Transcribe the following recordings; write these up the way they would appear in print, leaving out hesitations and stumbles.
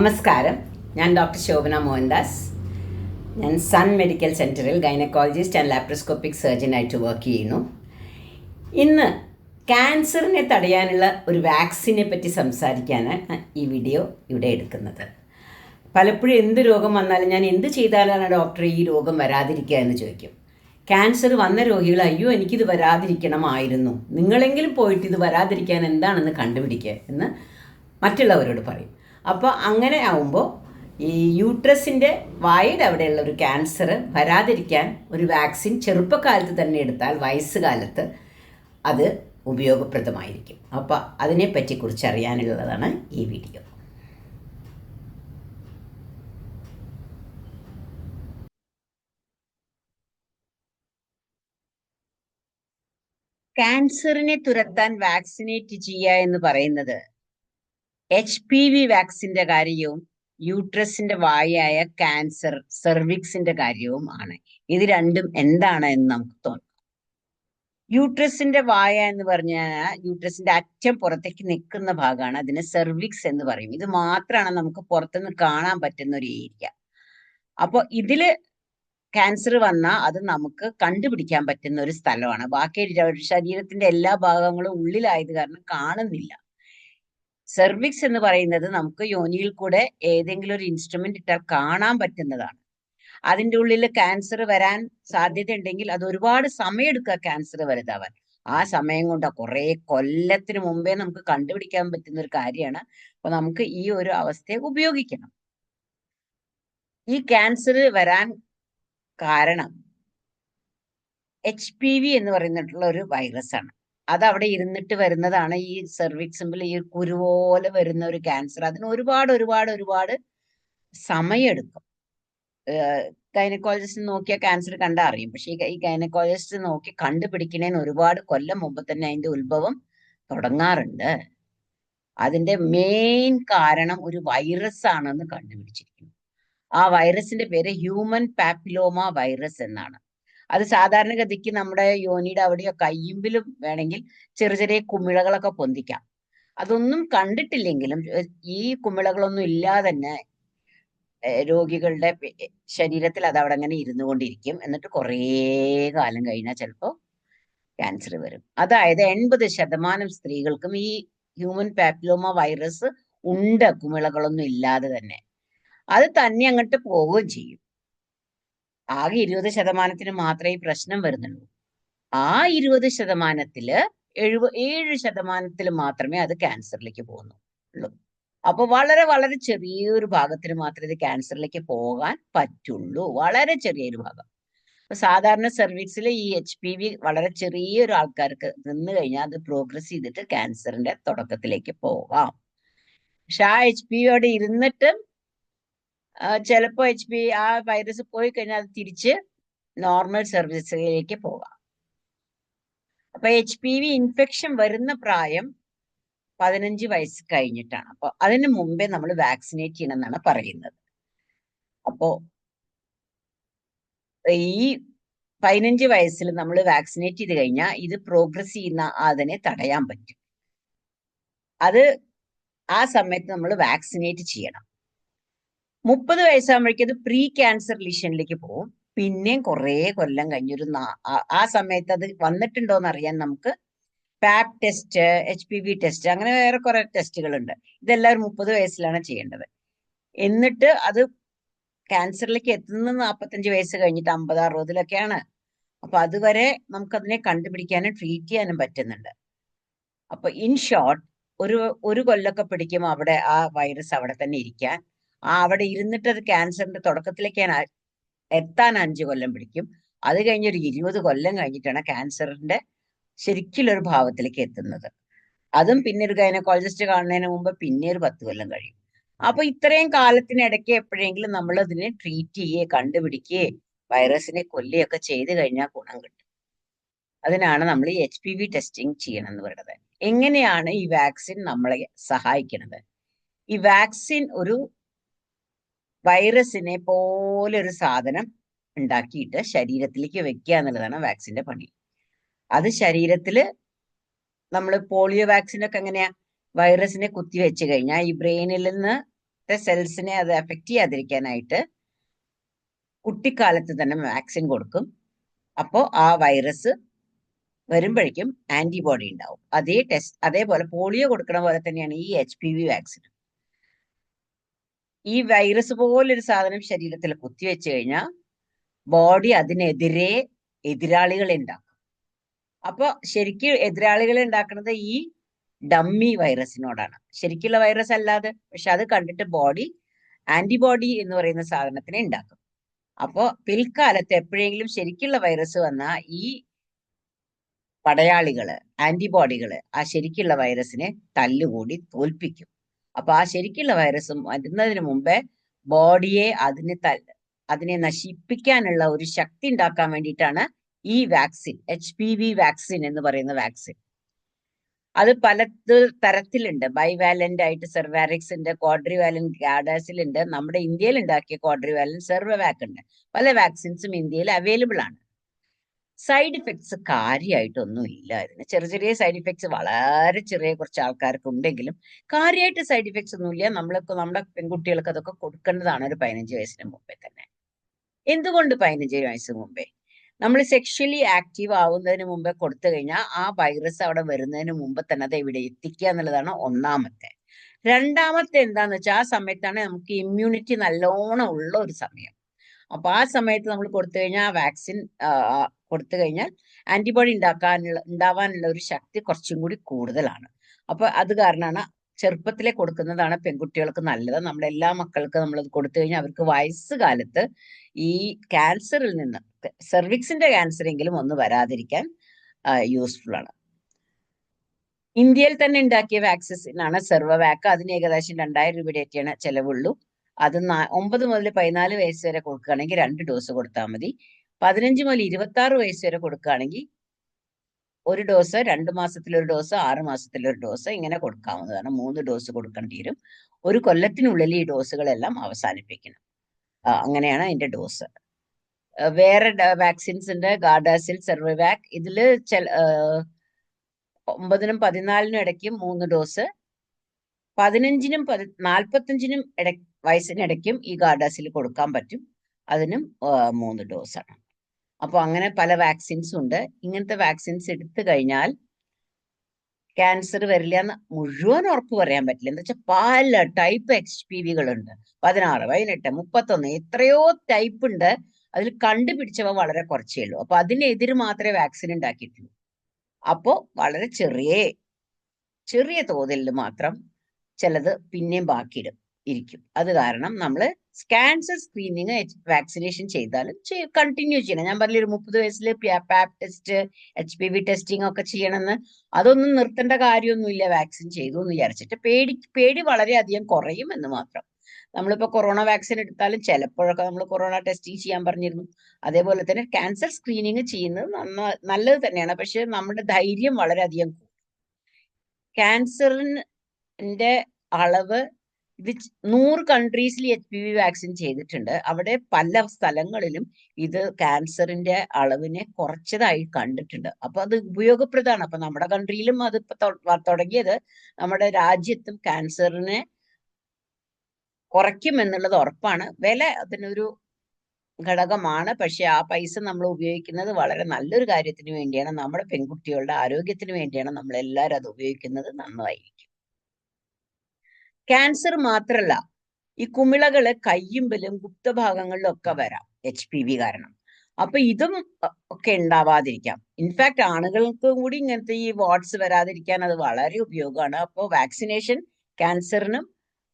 നമസ്കാരം, ഞാൻ ഡോക്ടർ ശോഭന മോഹൻദാസ്. ഞാൻ സൺ മെഡിക്കൽ സെൻറ്ററിൽ ഗൈനക്കോളജിസ്റ്റ് ആൻഡ് ലാപ്രോസ്കോപ്പിക് സർജനായിട്ട് വർക്ക് ചെയ്യുന്നു. ഇന്ന് ക്യാൻസറിനെ തടയാനുള്ള ഒരു വാക്സിനെ പറ്റി സംസാരിക്കാനാണ് ഈ വീഡിയോ ഇവിടെ എടുക്കുന്നത്. പലപ്പോഴും എന്ത് രോഗം വന്നാലും ഞാൻ എന്ത് ചെയ്താലാണ് ഡോക്ടർ ഈ രോഗം വരാതിരിക്കുക എന്ന് ചോദിക്കും. ക്യാൻസർ വന്ന രോഗികൾ അയ്യോ എനിക്കിത് വരാതിരിക്കണമായിരുന്നു, നിങ്ങളെങ്കിലും പോയിട്ട് ഇത് വരാതിരിക്കാൻ എന്താണെന്ന് കണ്ടുപിടിക്കുക എന്ന് മറ്റുള്ളവരോട് പറയും. അപ്പോൾ അങ്ങനെ ആവുമ്പോൾ ഈ യൂട്രസിൻ്റെ വായുടെ അവിടെയുള്ള ഒരു ക്യാൻസർ വരാതിരിക്കാൻ ഒരു വാക്സിൻ ചെറുപ്പകാലത്ത് തന്നെ എടുത്താൽ വയസ്സുകാലത്ത് അത് ഉപയോഗപ്രദമായിരിക്കും. അപ്പോൾ അതിനെപ്പറ്റി കുറിച്ച് അറിയാനുള്ളതാണ് ഈ വീഡിയോ. ക്യാൻസറിനെ തുരത്താൻ വാക്സിനേറ്റ് ചെയ്യുക എന്ന് പറയുന്നത് HPV വാക്സിന്റെ കാര്യവും യൂട്രസിന്റെ വായായ ക്യാൻസർ സെർവിക്സിന്റെ കാര്യവും ആണ്. ഇത് രണ്ടും എന്താണ് എന്ന് നമുക്ക് തോന്നും. യൂട്രസിന്റെ വായ എന്ന് പറഞ്ഞാൽ യൂട്രസിന്റെ അറ്റം പുറത്തേക്ക് നിൽക്കുന്ന ഭാഗമാണ്, അതിന് സെർവിക്സ് എന്ന് പറയും. ഇത് മാത്രമാണ് നമുക്ക് പുറത്തുനിന്ന് കാണാൻ പറ്റുന്ന ഒരു ഏരിയ. അപ്പോൾ ഇതില് ക്യാൻസർ വന്നാൽ അത് നമുക്ക് കണ്ടുപിടിക്കാൻ പറ്റുന്ന ഒരു സ്ഥലമാണ്. ബാക്കി ശരീരത്തിന്റെ എല്ലാ ഭാഗങ്ങളും ഉള്ളിലായത് കാരണം കാണുന്നില്ല. സെർവിക്സ് എന്ന് പറയുന്നത് നമുക്ക് യോനിയിൽ കൂടെ ഏതെങ്കിലും ഒരു ഇൻസ്ട്രുമെന്റ് ഇട്ടാൽ കാണാൻ പറ്റുന്നതാണ്. അതിൻ്റെ ഉള്ളിൽ ക്യാൻസർ വരാൻ സാധ്യത ഉണ്ടെങ്കിൽ അത് ഒരുപാട് സമയമെടുക്കുക ക്യാൻസർ വലുതാവാൻ. ആ സമയം കൊണ്ട് കുറെ കൊല്ലത്തിന് മുമ്പേ നമുക്ക് കണ്ടുപിടിക്കാൻ പറ്റുന്ന ഒരു കാര്യമാണ്. അപ്പൊ നമുക്ക് ഈ ഒരു അവസ്ഥയെ ഉപയോഗിക്കണം. ഈ ക്യാൻസർ വരാൻ കാരണം HPV എന്ന് പറയുന്നിട്ടുള്ള ഒരു വൈറസ് ആണ്. അത് അവിടെ ഇരുന്നിട്ട് വരുന്നതാണ് ഈ സെർവിക്സ് സിമ്പിൾ, ഈ കുരുപോലെ വരുന്ന ഒരു ക്യാൻസർ. അതിന് ഒരുപാട് ഒരുപാട് ഒരുപാട് സമയമെടുക്കും. ഗൈനക്കോളജിസ്റ്റ് നോക്കിയ ക്യാൻസർ കണ്ടാൽ അറിയും. പക്ഷെ ഈ ഗൈനക്കോളജിസ്റ്റ് നോക്കി കണ്ടുപിടിക്കുന്നതിന് ഒരുപാട് കൊല്ലം മുമ്പ് തന്നെ അതിന്റെ ഉത്ഭവം തുടങ്ങാറുണ്ട്. അതിന്റെ മെയിൻ കാരണം ഒരു വൈറസ് ആണെന്ന് കണ്ടുപിടിച്ചിരിക്കുന്നു. ആ വൈറസിന്റെ പേര് ഹ്യൂമൻ പാപ്പിലോമ വൈറസ് എന്നാണ്. അത് സാധാരണഗതിക്ക് നമ്മുടെ യോനിയുടെ അവിടെയോ കയ്യുമ്പിലും വേണമെങ്കിൽ ചെറിയ ചെറിയ കുമിളകളൊക്കെ പൊന്തിക്കാം. അതൊന്നും കണ്ടിട്ടില്ലെങ്കിലും ഈ കുമിളകളൊന്നും ഇല്ലാതെ തന്നെ രോഗികളുടെ ശരീരത്തിൽ അത് അവിടെ അങ്ങനെ ഇരുന്നു കൊണ്ടിരിക്കും. എന്നിട്ട് കുറേ കാലം കഴിഞ്ഞാൽ ചിലപ്പോൾ ക്യാൻസർ വരും. അതായത് 80% സ്ത്രീകൾക്കും ഈ ഹ്യൂമൻ പാപ്പിലോമ വൈറസ് ഉണ്ട്, കുമിളകളൊന്നും ഇല്ലാതെ തന്നെ. അത് തന്നെ അങ്ങോട്ട് പോവുകയും ചെയ്യും. ആകെ 20% മാത്രമേ ഈ പ്രശ്നം വരുന്നുള്ളൂ. ആ 20%-ല് 7% മാത്രമേ അത് ക്യാൻസറിലേക്ക് പോകുന്നുള്ളൂ. അപ്പൊ വളരെ വളരെ ചെറിയൊരു ഭാഗത്തിന് മാത്രമേ ഇത് ക്യാൻസറിലേക്ക് പോകാൻ പറ്റുള്ളൂ. വളരെ ചെറിയൊരു ഭാഗം. അപ്പൊ സാധാരണ സെർവിക്സിൽ ഈ HPV വളരെ ചെറിയൊരു ആൾക്കാർക്ക് നിന്ന് കഴിഞ്ഞാൽ അത് പ്രോഗ്രസ് ചെയ്തിട്ട് ക്യാൻസറിന്റെ തുടക്കത്തിലേക്ക് പോകാം. പക്ഷെ ആ HPV അവിടെ ഇരുന്നിട്ട് ചിലപ്പോൾ HPV ആ വൈറസ് പോയി കഴിഞ്ഞാൽ അത് തിരിച്ച് നോർമൽ സെർവിസിലേക്ക് പോകാം. അപ്പൊ HPV ഇൻഫെക്ഷൻ വരുന്ന പ്രായം 15 വയസ്സ് കഴിഞ്ഞിട്ടാണ്. അപ്പൊ അതിന് മുമ്പേ നമ്മൾ വാക്സിനേറ്റ് ചെയ്യണം എന്നാണ് പറയുന്നത്. അപ്പോ ഈ 15 വയസ്സിൽ നമ്മൾ വാക്സിനേറ്റ് ചെയ്ത് കഴിഞ്ഞാൽ ഇത് പ്രോഗ്രസ് ചെയ്യുന്ന അതിനെ തടയാൻ പറ്റും. അത് ആ സമയത്ത് നമ്മൾ വാക്സിനേറ്റ് ചെയ്യണം. 30 വയസ്സാകുമ്പോഴേക്കും അത് പ്രീ ക്യാൻസർ ലീഷനിലേക്ക് പോകും. പിന്നെയും കുറേ കൊല്ലം കഴിഞ്ഞൊരു ആ സമയത്ത് അത് വന്നിട്ടുണ്ടോ എന്ന് അറിയാൻ നമുക്ക് പാപ്പ് ടെസ്റ്റ്, HPV ടെസ്റ്റ്, അങ്ങനെ വേറെ കുറെ ടെസ്റ്റുകളുണ്ട്. ഇതെല്ലാം 30 വയസ്സിലാണ് ചെയ്യേണ്ടത്. എന്നിട്ട് അത് ക്യാൻസറിലേക്ക് എത്തുന്നത് 45 വയസ്സ് കഴിഞ്ഞിട്ട് 50-60-ലൊക്കെയാണ്. അപ്പൊ അതുവരെ നമുക്കതിനെ കണ്ടുപിടിക്കാനും ട്രീറ്റ് ചെയ്യാനും പറ്റുന്നുണ്ട്. അപ്പൊ ഇൻ ഷോർട്ട് ഒരു കൊല്ലമൊക്കെ പിടിക്കും അവിടെ ആ വൈറസ് അവിടെ തന്നെ ഇരിക്കാൻ. അവിടെ ഇരുന്നിട്ട് അത് ക്യാൻസറിന്റെ തുടക്കത്തിലേക്ക് എത്താൻ 5 കൊല്ലം പിടിക്കും. അത് കഴിഞ്ഞൊരു 20 കൊല്ലം കഴിഞ്ഞിട്ടാണ് ക്യാൻസറിന്റെ ശരിക്കുള്ളൊരു ഭാവത്തിലേക്ക് എത്തുന്നത്. അതും പിന്നെ ഒരു ഗൈനക്കോളജിസ്റ്റ് കാണുന്നതിന് മുമ്പ് പിന്നെ ഒരു 10 കൊല്ലം കഴിയും. അപ്പൊ ഇത്രയും കാലത്തിനിടയ്ക്ക് എപ്പോഴെങ്കിലും നമ്മൾ അതിനെ ട്രീറ്റ് ചെയ്യുകയോ കണ്ടുപിടിക്കുകയോ വൈറസിനെ കൊല്ലുകയൊക്കെ ചെയ്ത് കഴിഞ്ഞാൽ ഗുണം കിട്ടും. അതിനാണ് നമ്മൾ ഈ HPV ടെസ്റ്റിംഗ് ചെയ്യണം എന്ന് പറയുന്നത്. എങ്ങനെയാണ് ഈ വാക്സിൻ നമ്മളെ സഹായിക്കുന്നത്? ഈ വാക്സിൻ ഒരു വൈറസിനെ പോലെ ഒരു സാധനം ഉണ്ടാക്കിയിട്ട് ശരീരത്തിലേക്ക് വെക്കുക എന്നുള്ളതാണ് വാക്സിന്റെ പണി. അത് ശരീരത്തില് നമ്മൾ പോളിയോ വാക്സിനൊക്കെ എങ്ങനെയാ, വൈറസിനെ കുത്തിവെച്ച് കഴിഞ്ഞാൽ ഈ ബ്രെയിനിൽ നിന്ന് സെൽസിനെ അത് എഫക്റ്റ് ചെയ്യാതിരിക്കാനായിട്ട് കുട്ടിക്കാലത്ത് തന്നെ വാക്സിൻ കൊടുക്കും. അപ്പോൾ ആ വൈറസ് വരുമ്പോഴേക്കും ആന്റിബോഡി ഉണ്ടാവും. അതേപോലെ പോളിയോ കൊടുക്കണ പോലെ തന്നെയാണ് ഈ HPV വാക്സിൻ. ഈ വൈറസ് പോലൊരു സാധനം ശരീരത്തിൽ കുത്തിവെച്ച് കഴിഞ്ഞാൽ ബോഡി അതിനെതിരെ എതിരാളികളെ ഉണ്ടാക്കും. അപ്പൊ ശരിക്കും എതിരാളികളെ ഉണ്ടാക്കുന്നത് ഈ ഡമ്മി വൈറസിനോടാണ്, ശരിക്കുള്ള വൈറസ് അല്ലാതെ. പക്ഷെ അത് കണ്ടിട്ട് ബോഡി ആന്റിബോഡി എന്ന് പറയുന്ന സാധനത്തിനെ ഉണ്ടാക്കും. അപ്പോ പിൽക്കാലത്ത് എപ്പോഴെങ്കിലും ശരിക്കുള്ള വൈറസ് വന്നാൽ ഈ പടയാളികള്, ആന്റിബോഡികള് ആ ശരിക്കുള്ള വൈറസിനെ തല്ലുകൂടി തോൽപ്പിക്കും. അപ്പൊ ആ ശരിക്കുള്ള വൈറസ് വരുന്നതിന് മുമ്പേ ബോഡിയെ അതിനെ നശിപ്പിക്കാനുള്ള ഒരു ശക്തി ഉണ്ടാക്കാൻ വേണ്ടിയിട്ടാണ് ഈ വാക്സിൻ, HPV വാക്സിൻ എന്ന് പറയുന്ന വാക്സിൻ. അത് പല തരത്തിലുണ്ട്. ബൈവാലന്റ് ആയിട്ട് സെർവാരിക്സ് ഉണ്ട്, ക്വാഡ്രിവാലന്റ് ഗാഡാസിൽ ഉണ്ട്, നമ്മുടെ ഇന്ത്യയിൽ ഉണ്ടാക്കിയ ക്വാഡ്രിവാലന്റ് സെർവവാക് ഉണ്ട്. പല വാക്സിൻസും ഇന്ത്യയിൽ അവൈലബിൾ ആണ്. സൈഡ് ഇഫക്ട്സ് കാര്യമായിട്ടൊന്നും ഇല്ല. അതിന് ചെറിയ ചെറിയ സൈഡ് ഇഫക്ട്സ് വളരെ ചെറിയ കുറച്ച് ആൾക്കാർക്ക് ഉണ്ടെങ്കിലും കാര്യമായിട്ട് സൈഡ് ഇഫക്ട്സ് ഒന്നുമില്ല. നമ്മുടെ പെൺകുട്ടികൾക്ക് അതൊക്കെ കൊടുക്കേണ്ടതാണ് ഒരു 15 വയസ്സിന് മുമ്പേ തന്നെ. എന്തുകൊണ്ട് 15 വയസ്സിന് മുമ്പേ? നമ്മൾ സെക്ഷലി ആക്റ്റീവ് ആവുന്നതിന് മുമ്പേ കൊടുത്തു കഴിഞ്ഞാൽ ആ വൈറസ് അവിടെ വരുന്നതിന് മുമ്പ് തന്നെ അത് ഇവിടെ എത്തിക്കുക എന്നുള്ളതാണ് ഒന്നാമത്തെ. രണ്ടാമത്തെ എന്താന്ന് വെച്ചാൽ ആ സമയത്താണ് നമുക്ക് ഇമ്മ്യൂണിറ്റി നല്ലോണം ഉള്ള ഒരു സമയം. അപ്പൊ ആ സമയത്ത് നമ്മൾ കൊടുത്തു കഴിഞ്ഞാൽ ആ വാക്സിൻ കൊടുത്തു കഴിഞ്ഞാൽ ആന്റിബോഡി ഉണ്ടാവാനുള്ള ഒരു ശക്തി കുറച്ചും കൂടി കൂടുതലാണ്. അപ്പൊ അത് കാരണമാണ് ചെറുപ്പത്തിലെ കൊടുക്കുന്നതാണ് പെൺകുട്ടികൾക്ക് നല്ലത്. നമ്മുടെ എല്ലാ മക്കൾക്കും നമ്മൾ കൊടുത്തു കഴിഞ്ഞാൽ അവർക്ക് വയസ്സുകാലത്ത് ഈ ക്യാൻസറിൽ നിന്ന്, സെർവിക്സിന്റെ ക്യാൻസർ എങ്കിലും ഒന്ന് വരാതിരിക്കാൻ യൂസ്ഫുൾ ആണ്. ഇന്ത്യയിൽ തന്നെ ഉണ്ടാക്കിയ വാക്സിനാണ് സെർവവാക്. അതിന് ഏകദേശം 2000 രൂപയുടെയൊക്കെയാണ് ചെലവുള്ളൂ. അത് 9 മുതൽ 14 വയസ്സ് വരെ കൊടുക്കുകയാണെങ്കിൽ 2 ഡോസ് കൊടുത്താൽ മതി. 15 മുതൽ 26 വയസ്സ് വരെ കൊടുക്കുകയാണെങ്കിൽ 1 ഡോസ്, 2 മാസത്തിലൊരു ഡോസ്, 6 മാസത്തിലൊരു ഡോസ്, ഇങ്ങനെ കൊടുക്കാവുന്നതാണ്. 3 ഡോസ് കൊടുക്കേണ്ടി വരും. ഒരു കൊല്ലത്തിനുള്ളിൽ ഈ ഡോസുകളെല്ലാം അവസാനിപ്പിക്കണം. അങ്ങനെയാണ് അതിന്റെ ഡോസ്. വേറെ വാക്സിൻസ് ഉണ്ട്, ഗാർഡാസിൽ, സെർവവാക്. ഇതില് 9-നും 14-നും ഇടയ്ക്കും 3 ഡോസ്, 15-നും 45-നും വയസ്സിനിടയ്ക്കും ഈ ഗാർഡാസിൽ കൊടുക്കാൻ പറ്റും. അതിനും 3 ഡോസാണ്. അപ്പൊ അങ്ങനെ പല വാക്സിൻസും ഉണ്ട്. ഇങ്ങനത്തെ വാക്സിൻസ് എടുത്തു കഴിഞ്ഞാൽ ക്യാൻസർ വരില്ല എന്ന് മുഴുവൻ ഉറപ്പ് പറയാൻ പറ്റില്ല. എന്താ വെച്ചാൽ പല ടൈപ്പ് HPV-കളുണ്ട്. 16, 18, 31 എത്രയോ ടൈപ്പ് ഉണ്ട്. അതിൽ കണ്ടുപിടിച്ചവ വളരെ കുറച്ചേ ഉള്ളൂ. അപ്പൊ അതിനെതിരെ മാത്രമേ വാക്സിൻ ഉണ്ടാക്കിയിട്ടുള്ളൂ. അപ്പോ വളരെ ചെറിയ തോതിൽ മാത്രം ചിലത് പിന്നെയും ഇരിക്കും. അത് കാരണം നമ്മൾ ക്യാൻസർ സ്ക്രീനിങ് വാക്സിനേഷൻ ചെയ്താലും കണ്ടിന്യൂ ചെയ്യണം. ഞാൻ പറഞ്ഞ ഒരു 30 വയസ്സിൽ പാപ്പ് ടെസ്റ്റ്, HPV ടെസ്റ്റിംഗ് ഒക്കെ ചെയ്യണമെന്ന്. അതൊന്നും നിർത്തേണ്ട കാര്യമൊന്നുമില്ല വാക്സിൻ ചെയ്തു എന്ന് വിചാരിച്ചിട്ട്. പേടി വളരെയധികം കുറയും എന്ന് മാത്രം. നമ്മളിപ്പോ കൊറോണ വാക്സിൻ എടുത്താലും ചിലപ്പോഴൊക്കെ നമ്മൾ കൊറോണ ടെസ്റ്റിംഗ് ചെയ്യാൻ പറഞ്ഞിരുന്നു. അതേപോലെ തന്നെ ക്യാൻസർ സ്ക്രീനിങ് ചെയ്യുന്നത് നല്ലത് തന്നെയാണ്. പക്ഷെ നമ്മുടെ ധൈര്യം വളരെയധികം കൂടും. ക്യാൻസറിന്റെ അളവ് ഇത് 100 കൺട്രീസിൽ HPV വാക്സിൻ ചെയ്തിട്ടുണ്ട്. അവിടെ പല സ്ഥലങ്ങളിലും ഇത് ക്യാൻസറിന്റെ അളവിനെ കുറച്ചതായി കണ്ടിട്ടുണ്ട്. അപ്പൊ അത് ഉപയോഗപ്രദമാണ്. അപ്പൊ നമ്മുടെ കൺട്രിയിലും അത് തുടങ്ങിയത് നമ്മുടെ രാജ്യത്തും ക്യാൻസറിനെ കുറയ്ക്കും എന്നുള്ളത് ഉറപ്പാണ്. വില അതിനൊരു ഘടകമാണ്. പക്ഷെ ആ പൈസ നമ്മൾ ഉപയോഗിക്കുന്നത് വളരെ നല്ലൊരു കാര്യത്തിന് വേണ്ടിയാണ്. നമ്മുടെ പെൺകുട്ടികളുടെ ആരോഗ്യത്തിന് വേണ്ടിയാണ് നമ്മൾ എല്ലാവരും അത് ഉപയോഗിക്കുന്നത്. നന്നായിരിക്കും. ക്യാൻസർ മാത്രല്ല, ഈ കുമിളകള് കയ്യുമ്പലും ഗുപ്തഭാഗങ്ങളിലും ഒക്കെ വരാം HPV കാരണം. അപ്പൊ ഇതും ഒക്കെ ഉണ്ടാവാതിരിക്കാം. ഇൻഫാക്ട് ആണുങ്ങൾക്ക് കൂടി ഇങ്ങനത്തെ ഈ വാട്സ് വരാതിരിക്കാൻ അത് വളരെ ഉപയോഗമാണ്. അപ്പോൾ വാക്സിനേഷൻ ക്യാൻസറിനും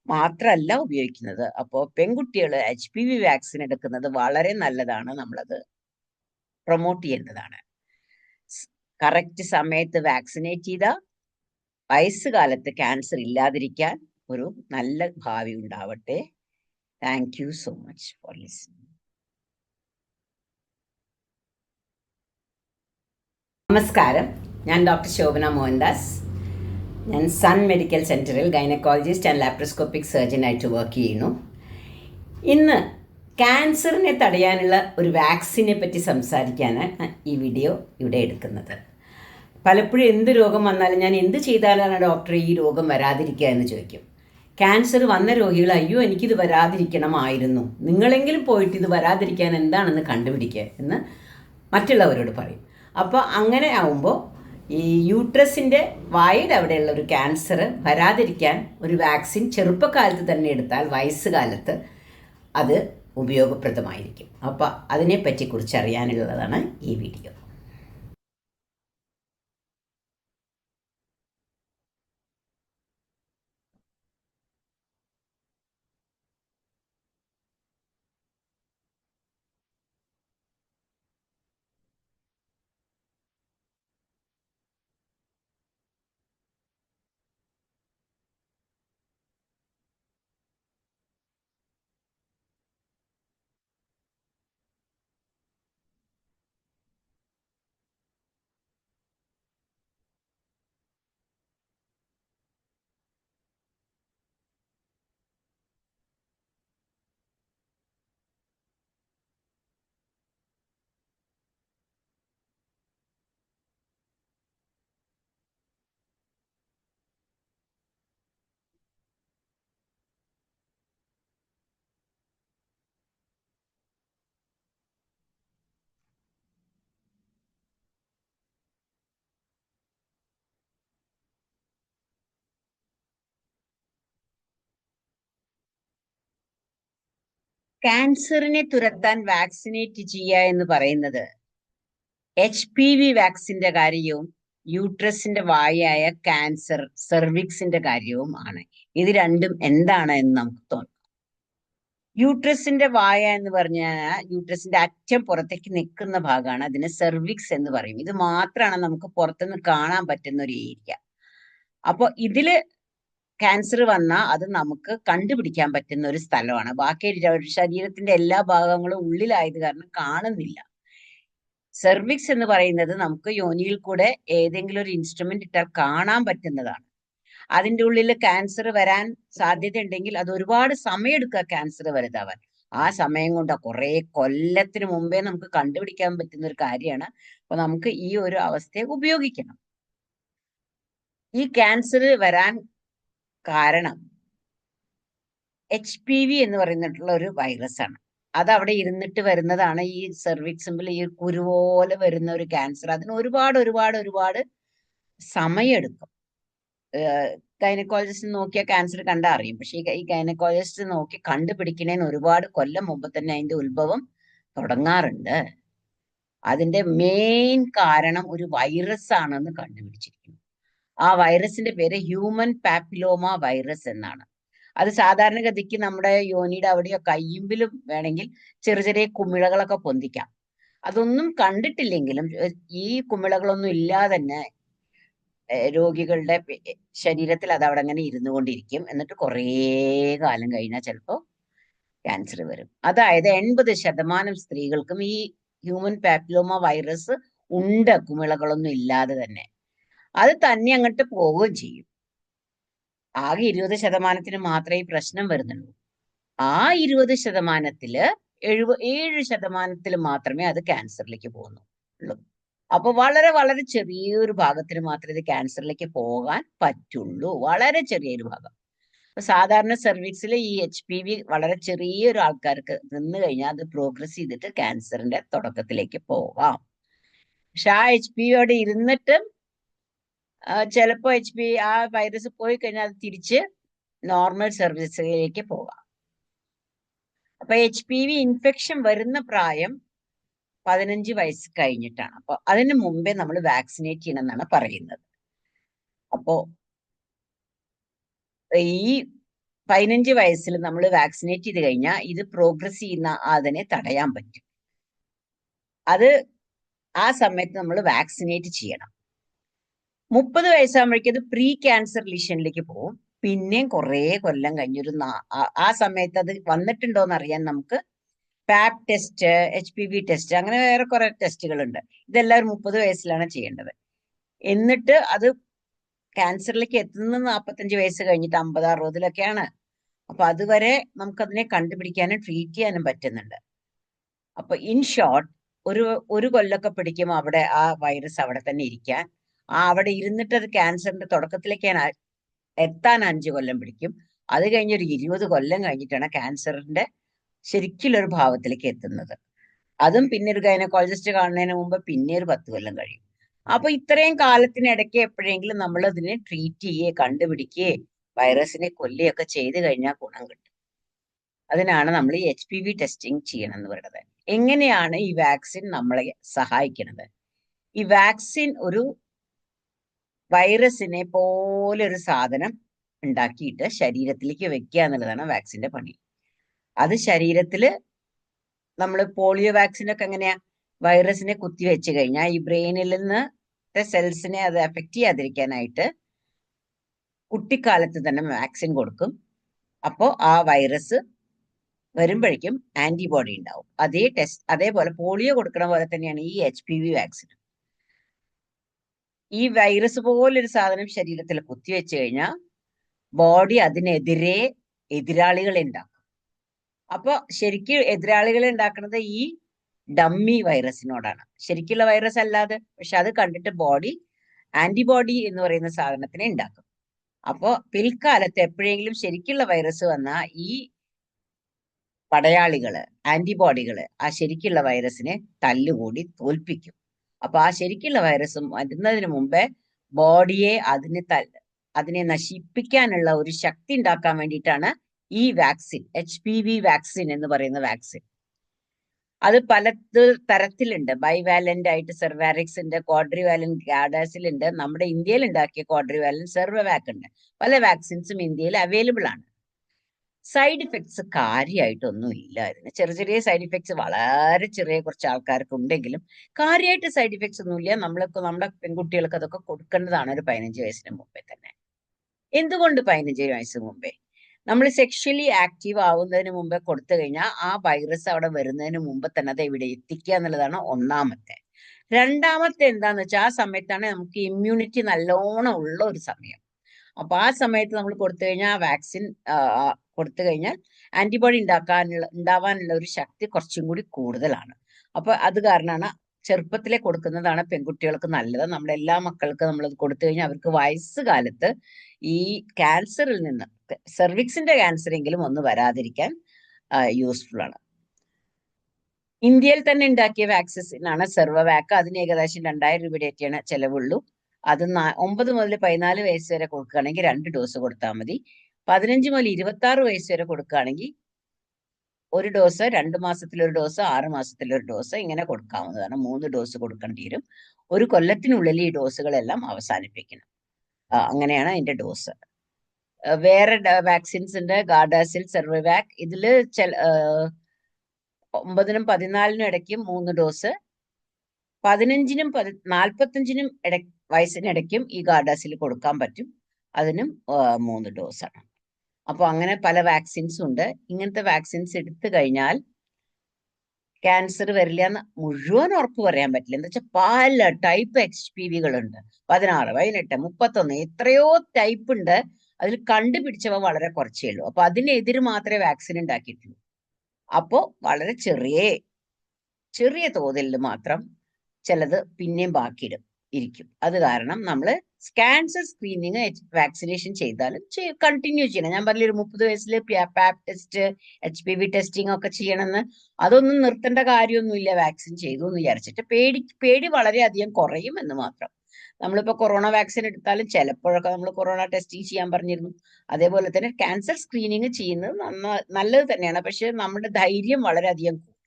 മാത്രമല്ല ഉപയോഗിക്കുന്നത്. അപ്പോൾ പെൺകുട്ടികൾ HPV വാക്സിൻ എടുക്കുന്നത് വളരെ നല്ലതാണ്. നമ്മളത് പ്രൊമോട്ട് ചെയ്യേണ്ടതാണ്. കറക്റ്റ് സമയത്ത് വാക്സിനേറ്റ് ചെയ്ത വയസ്സുകാലത്ത് ക്യാൻസർ ഇല്ലാതിരിക്കാൻ ഒരു നല്ല ഭാവി ഉണ്ടാവട്ടെ. Thank you so much for listening. നമസ്കാരം, ഞാൻ ഡോക്ടർ ശോഭന മോഹൻദാസ്. ഞാൻ സൺ മെഡിക്കൽ സെൻറ്ററിൽ ഗൈനക്കോളജിസ്റ്റ് ആൻഡ് ലാപ്രോസ്കോപ്പിക് സർജനായിട്ട് വർക്ക് ചെയ്യുന്നു. ഇന്ന് ക്യാൻസറിനെ തടയാനുള്ള ഒരു വാക്സിനെ പറ്റി സംസാരിക്കാനാണ് ഈ വീഡിയോ ഇവിടെ എടുക്കുന്നത്. പലപ്പോഴും എന്ത് രോഗം വന്നാലും ഞാൻ എന്ത് ചെയ്താലാണ് ഡോക്ടർ ഈ രോഗം വരാതിരിക്കുക എന്ന് ചോദിക്കും. ക്യാൻസർ വന്ന രോഗികൾ അയ്യോ എനിക്കിത് വരാതിരിക്കണമായിരുന്നു, നിങ്ങളെങ്കിലും പോയിട്ട് ഇത് വരാതിരിക്കാൻ എന്താണെന്ന് കണ്ടുപിടിക്കുക എന്ന് മറ്റുള്ളവരോട് പറയും. അപ്പോൾ അങ്ങനെ ആവുമ്പോൾ ഈ യൂട്രസിൻ്റെ വായുടെ അവിടെയുള്ള ഒരു ക്യാൻസർ വരാതിരിക്കാൻ ഒരു വാക്സിൻ ചെറുപ്പകാലത്ത് തന്നെ എടുത്താൽ വയസ്സുകാലത്ത് അത് ഉപയോഗപ്രദമായിരിക്കും. അപ്പോൾ അതിനെപ്പറ്റി കുറിച്ചറിയാനുള്ളതാണ് ഈ വീഡിയോ. ക്യാൻസറിനെ തുരത്താൻ വാക്സിനേറ്റ് ചെയ്യുക എന്ന് പറയുന്നത് HPV വാക്സിന്റെ കാര്യവും യൂട്രസിന്റെ വായായ ക്യാൻസർ സെർവിക്സിന്റെ കാര്യവും ആണ്. ഇത് രണ്ടും എന്താണ് എന്ന് നമുക്ക് തോന്നും. യൂട്രസിന്റെ വായ എന്ന് പറഞ്ഞാൽ യൂട്രസിന്റെ അറ്റം പുറത്തേക്ക് നിൽക്കുന്ന ഭാഗമാണ്, അതിന് സെർവിക്സ് എന്ന് പറയും. ഇത് മാത്രമാണ് നമുക്ക് പുറത്തുനിന്ന് കാണാൻ പറ്റുന്ന ഒരു ഏരിയ. അപ്പോൾ ഇതില് ക്യാൻസർ വന്നാൽ അത് നമുക്ക് കണ്ടുപിടിക്കാൻ പറ്റുന്ന ഒരു സ്ഥലമാണ്. ബാക്കി ശരീരത്തിന്റെ എല്ലാ ഭാഗങ്ങളും ഉള്ളിലായത് കാരണം കാണുന്നില്ല. സെർവിക്സ് എന്ന് പറയുന്നത് നമുക്ക് യോനിയിൽ കൂടെ ഏതെങ്കിലും ഒരു ഇൻസ്ട്രുമെന്റ് ഇട്ടാൽ കാണാൻ പറ്റുന്നതാണ്. അതിൻ്റെ ഉള്ളിൽ ക്യാൻസർ വരാൻ സാധ്യത ഉണ്ടെങ്കിൽ അത് ഒരുപാട് സമയമെടുക്കുക ക്യാൻസർ വലുതാവാൻ. ആ സമയം കൊണ്ട് കുറെ കൊല്ലത്തിന് മുമ്പേ നമുക്ക് കണ്ടുപിടിക്കാൻ പറ്റുന്ന ഒരു കാര്യമാണ്. അപ്പൊ നമുക്ക് ഈ ഒരു അവസ്ഥയെ ഉപയോഗിക്കണം. ഈ ക്യാൻസർ വരാൻ കാരണം HPV എന്ന് പറയുന്നിട്ടുള്ള ഒരു വൈറസ് ആണ്. അത് അവിടെ ഇരുന്നിട്ട് വരുന്നതാണ് ഈ സെർവിക്സ് സിമ്പിൾ, ഈ കുരുപോലെ വരുന്ന ഒരു ക്യാൻസർ. അതിന് ഒരുപാട് ഒരുപാട് ഒരുപാട് സമയമെടുക്കും. ഗൈനക്കോളജിസ്റ്റ് നോക്കിയ ക്യാൻസർ കണ്ടാൽ അറിയും. പക്ഷെ ഈ ഗൈനക്കോളജിസ്റ്റ് നോക്കി കണ്ടുപിടിക്കുന്നതിന് ഒരുപാട് കൊല്ലം മുമ്പ് തന്നെ അതിന്റെ ഉത്ഭവം തുടങ്ങാറുണ്ട്. അതിന്റെ മെയിൻ കാരണം ഒരു വൈറസ് ആണെന്ന് കണ്ടുപിടിച്ചിരിക്കുന്നു. ആ വൈറസിന്റെ പേര് ഹ്യൂമൻ പാപ്പിലോമ വൈറസ് എന്നാണ്. അത് സാധാരണഗതിക്ക് നമ്മുടെ യോനിയുടെ അവിടെയോ കയ്യുമ്പിലും വേണമെങ്കിൽ ചെറിയ ചെറിയ കുമിളകളൊക്കെ പൊന്തിക്കാം. അതൊന്നും കണ്ടിട്ടില്ലെങ്കിലും ഈ കുമിളകളൊന്നും ഇല്ലാതെ തന്നെ രോഗികളുടെ ശരീരത്തിൽ അത് അവിടെ അങ്ങനെ ഇരുന്നു കൊണ്ടിരിക്കും. എന്നിട്ട് കുറേ കാലം കഴിഞ്ഞാൽ ചിലപ്പോൾ ക്യാൻസർ വരും. അതായത് 80% സ്ത്രീകൾക്കും ഈ ഹ്യൂമൻ പാപ്പിലോമ വൈറസ് ഉണ്ട്, കുമിളകളൊന്നും ഇല്ലാതെ തന്നെ. അത് തന്നെ അങ്ങോട്ട് പോവുകയും ചെയ്യും. ആകെ 20% മാത്രമേ ഈ പ്രശ്നം വരുന്നുള്ളൂ. ആ 20%-ല് 7% മാത്രമേ അത് ക്യാൻസറിലേക്ക് പോകുന്നുള്ളൂ. അപ്പൊ വളരെ വളരെ ചെറിയൊരു ഭാഗത്തിന് മാത്രമേ ഇത് ക്യാൻസറിലേക്ക് പോകാൻ പറ്റുള്ളൂ. വളരെ ചെറിയൊരു ഭാഗം. സാധാരണ സെർവിക്സിൽ ഈ HPV വളരെ ചെറിയൊരു ആൾക്കാർക്ക് നിന്ന് കഴിഞ്ഞാൽ അത് പ്രോഗ്രസ് ചെയ്തിട്ട് ക്യാൻസറിന്റെ തുടക്കത്തിലേക്ക് പോകാം. പക്ഷെ ആ HPV അവിടെ ഇരുന്നിട്ട് ചിലപ്പോൾ ആ വൈറസ് പോയി കഴിഞ്ഞാൽ അത് തിരിച്ച് നോർമൽ സെർവിസിലേക്ക് പോകാം. അപ്പൊ HPV ഇൻഫെക്ഷൻ വരുന്ന പ്രായം 15 വയസ്സ് കഴിഞ്ഞിട്ടാണ്. അപ്പൊ അതിന് മുമ്പേ നമ്മൾ വാക്സിനേറ്റ് ചെയ്യണം എന്നാണ് പറയുന്നത്. അപ്പോ ഈ 15 വയസ്സിൽ നമ്മൾ വാക്സിനേറ്റ് ചെയ്ത് കഴിഞ്ഞാൽ ഇത് പ്രോഗ്രസ് ചെയ്യുന്ന അതിനെ തടയാൻ പറ്റും. അത് ആ സമയത്ത് നമ്മൾ വാക്സിനേറ്റ് ചെയ്യണം. 30 വയസ്സാകുമ്പോഴേക്കും അത് പ്രീ ക്യാൻസർ ലീഷനിലേക്ക് പോകും. പിന്നെയും കുറേ കൊല്ലം കഴിഞ്ഞൊരു ആ സമയത്ത് അത് വന്നിട്ടുണ്ടോ എന്ന് അറിയാൻ നമുക്ക് പാപ്പ് ടെസ്റ്റ്, HPV ടെസ്റ്റ്, അങ്ങനെ വേറെ കുറെ ടെസ്റ്റുകളുണ്ട്. ഇതെല്ലാവരും 30 വയസ്സിലാണ് ചെയ്യേണ്ടത്. എന്നിട്ട് അത് ക്യാൻസറിലേക്ക് എത്തുന്നത് 45 വയസ്സ് കഴിഞ്ഞിട്ട് 50-60-ലൊക്കെയാണ്. അപ്പൊ അതുവരെ നമുക്കതിനെ കണ്ടുപിടിക്കാനും ട്രീറ്റ് ചെയ്യാനും പറ്റുന്നുണ്ട്. അപ്പൊ ഇൻ ഷോർട്ട് ഒരു കൊല്ലമൊക്കെ പിടിക്കും അവിടെ ആ വൈറസ് അവിടെ തന്നെ ഇരിക്കാൻ. അവിടെ ഇരുന്നിട്ട് അത് ക്യാൻസറിന്റെ തുടക്കത്തിലേക്ക് എത്താൻ 5 കൊല്ലം പിടിക്കും. അത് കഴിഞ്ഞ് ഒരു 20 കൊല്ലം കഴിഞ്ഞിട്ടാണ് ക്യാൻസറിന്റെ ശരിക്കുള്ളൊരു ഭാവത്തിലേക്ക് എത്തുന്നത്. അതും പിന്നെ ഒരു ഗൈനക്കോളജിസ്റ്റ് കാണുന്നതിന് മുമ്പ് പിന്നെ ഒരു 10 കൊല്ലം കഴിയും. അപ്പൊ ഇത്രയും കാലത്തിനിടയ്ക്ക് എപ്പോഴെങ്കിലും നമ്മൾ അതിനെ ട്രീറ്റ് ചെയ്യേ കണ്ടുപിടിക്കുകയെ വൈറസിനെ കൊല്ലുകയൊക്കെ ചെയ്തു കഴിഞ്ഞാൽ ഗുണം കിട്ടും. അതിനാണ് നമ്മൾ ഈ HPV ടെസ്റ്റിംഗ് ചെയ്യണം എന്ന് പറയുന്നത്. എങ്ങനെയാണ് ഈ വാക്സിൻ നമ്മളെ സഹായിക്കുന്നത്? ഈ വാക്സിൻ ഒരു വൈറസിനെ പോലെ ഒരു സാധനം ഉണ്ടാക്കിയിട്ട് ശരീരത്തിലേക്ക് വെക്കുക എന്നുള്ളതാണ് വാക്സിന്റെ പണി. അത് ശരീരത്തില് നമ്മൾ പോളിയോ വാക്സിനൊക്കെ എങ്ങനെയാ, വൈറസിനെ കുത്തിവെച്ച് കഴിഞ്ഞാൽ ഈ ബ്രെയിനിൽ നിന്ന് സെൽസിനെ അത് എഫക്ട് ചെയ്യാതിരിക്കാനായിട്ട് കുട്ടിക്കാലത്ത് തന്നെ വാക്സിൻ കൊടുക്കും. അപ്പോൾ ആ വൈറസ് വരുമ്പോഴേക്കും ആന്റിബോഡി ഉണ്ടാവും. അതേപോലെ പോളിയോ കൊടുക്കണ പോലെ തന്നെയാണ് ഈ HPV വാക്സിൻ. ഈ വൈറസ് പോലൊരു സാധനം ശരീരത്തിൽ കുത്തിവെച്ച് കഴിഞ്ഞാൽ ബോഡി അതിനെതിരെ എതിരാളികളെ ഉണ്ടാക്കും. അപ്പൊ ശരിക്കും എതിരാളികളെ ഉണ്ടാക്കുന്നത് ഈ ഡമ്മി വൈറസിനോടാണ്, ശരിക്കുള്ള വൈറസ് അല്ലാതെ. പക്ഷെ അത് കണ്ടിട്ട് ബോഡി ആന്റിബോഡി എന്ന് പറയുന്ന സാധനത്തിനെ ഉണ്ടാക്കും. അപ്പോ പിൽക്കാലത്ത് എപ്പോഴെങ്കിലും ശരിക്കുള്ള വൈറസ് വന്നാൽ ഈ പടയാളികള്, ആന്റിബോഡികള് ആ ശരിക്കുള്ള വൈറസിനെ തല്ലുകൂടി തോൽപ്പിക്കും. അപ്പൊ ആ ശരിക്കുള്ള വൈറസ് വരുന്നതിന് മുമ്പേ ബോഡിയെ അതിനെ നശിപ്പിക്കാനുള്ള ഒരു ശക്തി ഉണ്ടാക്കാൻ വേണ്ടിയിട്ടാണ് ഈ വാക്സിൻ, HPV വാക്സിൻ എന്ന് പറയുന്ന വാക്സിൻ. അത് പല തരത്തിലുണ്ട്. ബൈവാലന്റ് ആയിട്ട് സെർവാരിക്സ് ഉണ്ട്, ക്വാഡ്രിവാലന്റ് ഗാഡാസിൽ ഉണ്ട്, നമ്മുടെ ഇന്ത്യയിൽ ഉണ്ടാക്കിയ ക്വാഡ്രിവാലന്റ് സെർവവാക് ഉണ്ട്. പല വാക്സിൻസും ഇന്ത്യയിൽ അവൈലബിൾ ആണ്. സൈഡ് ഇഫക്ട്സ് കാര്യമായിട്ടൊന്നും ഇല്ലായിരുന്നു. ചെറിയ ചെറിയ സൈഡ് ഇഫക്ട്സ് വളരെ ചെറിയ കുറച്ച് ആൾക്കാർക്ക് ഉണ്ടെങ്കിലും കാര്യമായിട്ട് സൈഡ് ഇഫക്ട്സ് ഒന്നുമില്ല. നമ്മുടെ പെൺകുട്ടികൾക്ക് അതൊക്കെ കൊടുക്കേണ്ടതാണ് ഒരു 15 വയസ്സിന് മുമ്പേ തന്നെ. എന്തുകൊണ്ട് 15 വയസ്സ് മുമ്പേ? നമ്മൾ സെക്ഷലി ആക്റ്റീവ് ആവുന്നതിന് മുമ്പേ കൊടുത്തു കഴിഞ്ഞാൽ ആ വൈറസ് അവിടെ വരുന്നതിന് മുമ്പ് തന്നെ അത് ഇവിടെ എത്തിക്കുക എന്നുള്ളതാണ് ഒന്നാമത്തെ. രണ്ടാമത്തെ എന്താന്ന് വെച്ചാൽ ആ സമയത്താണ് നമുക്ക് ഇമ്മ്യൂണിറ്റി നല്ലോണം ഉള്ള ഒരു സമയം. അപ്പൊ ആ സമയത്ത് നമ്മൾ കൊടുത്തു കഴിഞ്ഞാൽ വാക്സിൻ കൊടുത്തു കഴിഞ്ഞാൽ ആന്റിബോഡി ഉണ്ടാവാനുള്ള ഒരു ശക്തി കുറച്ചും കൂടി കൂടുതലാണ്. അപ്പൊ അത് കാരണമാണ് ചെറുപ്പത്തിലെ കൊടുക്കുന്നതാണ് പെൺകുട്ടികൾക്ക് നല്ലത്. നമ്മുടെ എല്ലാ മക്കൾക്കും നമ്മൾ കൊടുത്തു കഴിഞ്ഞാൽ അവർക്ക് വയസ്സുകാലത്ത് ഈ ക്യാൻസറിൽ നിന്ന്, സെർവിക്സിന്റെ ക്യാൻസർ എങ്കിലും ഒന്ന് വരാതിരിക്കാൻ യൂസ്ഫുൾ ആണ്. ഇന്ത്യയിൽ തന്നെ ഉണ്ടാക്കിയ വാക്സിനാണ് സെർവവാക്. അതിന് ഏകദേശം 2000 രൂപയുടെയൊക്കെയാണ് ചെലവുള്ളൂ. അത് 9 മുതൽ 14 വയസ്സ് വരെ കൊടുക്കുകയാണെങ്കിൽ 2 ഡോസ് കൊടുത്താൽ മതി. 15 മുതൽ 26 വയസ്സ് വരെ കൊടുക്കുകയാണെങ്കിൽ 1 ഡോസ്, 2 മാസത്തിലൊരു ഡോസ്, 6 മാസത്തിലൊരു ഡോസ്, ഇങ്ങനെ കൊടുക്കാവുന്നതാണ്. 3 ഡോസ് കൊടുക്കേണ്ടി വരും. ഒരു കൊല്ലത്തിനുള്ളിൽ ഈ ഡോസുകളെല്ലാം അവസാനിപ്പിക്കണം. അങ്ങനെയാണ് അതിന്റെ ഡോസ്. വേറെ വാക്സിൻസ് ഉണ്ട്, ഗാർഡാസിൽ, സെർവവാക്. ഇതില് 9-നും 14-നും ഇടയ്ക്കും 3 ഡോസ്, 15-നും 45-നും വയസ്സിനിടയ്ക്കും ഈ ഗാർഡാസിൽ കൊടുക്കാൻ പറ്റും. അതിനും 3 ഡോസാണ്. അപ്പൊ അങ്ങനെ പല വാക്സിൻസും ഉണ്ട്. ഇങ്ങനത്തെ വാക്സിൻസ് എടുത്തു കഴിഞ്ഞാൽ ക്യാൻസർ വരില്ല എന്ന് മുഴുവൻ ഉറപ്പ് പറയാൻ പറ്റില്ല. എന്താ വെച്ചാൽ പല ടൈപ്പ് HPV-കളുണ്ട്. 16, 18, 31 എത്രയോ ടൈപ്പ് ഉണ്ട്. അതിൽ കണ്ടുപിടിച്ചവ വളരെ കുറച്ചേ ഉള്ളൂ. അപ്പൊ അതിനെതിരെ മാത്രമേ വാക്സിൻ ഉണ്ടാക്കിയിട്ടുള്ളൂ. അപ്പോ വളരെ ചെറിയ തോതിൽ മാത്രം ചിലത് പിന്നെയും ഇരിക്കും. അത് കാരണം നമ്മൾ ക്യാൻസർ സ്ക്രീനിങ് വാക്സിനേഷൻ ചെയ്താലും കണ്ടിന്യൂ ചെയ്യണം. ഞാൻ പറഞ്ഞ ഒരു 30 വയസ്സിൽ പാപ്പ് ടെസ്റ്റ്, HPV ടെസ്റ്റിംഗ് ഒക്കെ ചെയ്യണമെന്ന്. അതൊന്നും നിർത്തേണ്ട കാര്യമൊന്നുമില്ല വാക്സിൻ ചെയ്തു എന്ന് വിചാരിച്ചിട്ട്. പേടി വളരെയധികം കുറയും എന്ന് മാത്രം. നമ്മളിപ്പോ കൊറോണ വാക്സിൻ എടുത്താലും ചിലപ്പോഴൊക്കെ നമ്മൾ കൊറോണ ടെസ്റ്റിംഗ് ചെയ്യാൻ പറഞ്ഞിരുന്നു. അതേപോലെ തന്നെ ക്യാൻസർ സ്ക്രീനിങ് ചെയ്യുന്നത് നല്ലത് തന്നെയാണ്. പക്ഷെ നമ്മുടെ ധൈര്യം വളരെയധികം കൂടും.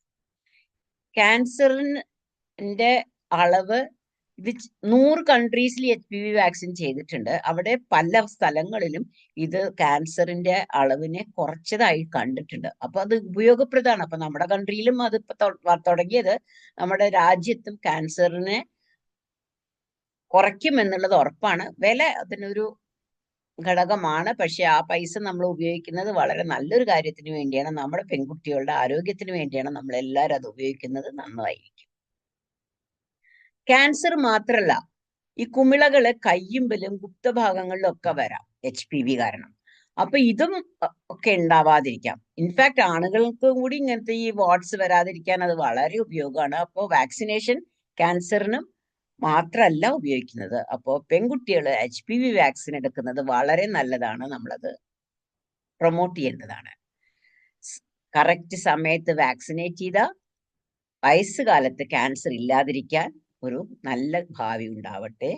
ക്യാൻസറിന്റെ അളവ് ഇത് 100 കൺട്രീസിൽ HPV വാക്സിൻ ചെയ്തിട്ടുണ്ട്. അവിടെ പല സ്ഥലങ്ങളിലും ഇത് ക്യാൻസറിന്റെ അളവിനെ കുറച്ചതായി കണ്ടിട്ടുണ്ട്. അപ്പൊ അത് ഉപയോഗപ്രദമാണ്. അപ്പൊ നമ്മുടെ കൺട്രിയിലും അത് തുടങ്ങിയത് നമ്മുടെ രാജ്യത്തും ക്യാൻസറിനെ കുറയ്ക്കും എന്നുള്ളത് ഉറപ്പാണ്. വില അതിനൊരു ഘടകമാണ്. പക്ഷെ ആ പൈസ നമ്മൾ ഉപയോഗിക്കുന്നത് വളരെ നല്ലൊരു കാര്യത്തിന് വേണ്ടിയാണ്. നമ്മുടെ പെൺകുട്ടികളുടെ ആരോഗ്യത്തിന് വേണ്ടിയാണ് നമ്മൾ എല്ലാവരും അത് ഉപയോഗിക്കുന്നത്. നന്നായിരിക്കും. ക്യാൻസർ മാത്രല്ല, ഈ കുമിളകള് കയ്യുമ്പലും ഗുപ്തഭാഗങ്ങളിലും ഒക്കെ വരാം HPV കാരണം. അപ്പൊ ഇതും ഒക്കെ ഉണ്ടാവാതിരിക്കാം. ഇൻഫാക്ട് ആണുങ്ങൾക്ക് കൂടി ഇങ്ങനത്തെ ഈ വാട്സ് വരാതിരിക്കാൻ അത് വളരെ ഉപയോഗമാണ്. അപ്പോൾ വാക്സിനേഷൻ ക്യാൻസറിനും മാത്രമല്ല ഉപയോഗിക്കുന്നത്. അപ്പോൾ പെൺകുട്ടികൾ HPV വാക്സിൻ എടുക്കുന്നത് വളരെ നല്ലതാണ്. നമ്മളത് പ്രൊമോട്ട് ചെയ്യേണ്ടതാണ്. കറക്റ്റ് സമയത്ത് വാക്സിനേറ്റ് ചെയ്ത വയസ്സുകാലത്ത് ക്യാൻസർ ഇല്ലാതിരിക്കാൻ ഒരു നല്ല ഭാവി ഉണ്ടാവട്ടെ.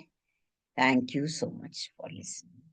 Thank you so much for listening.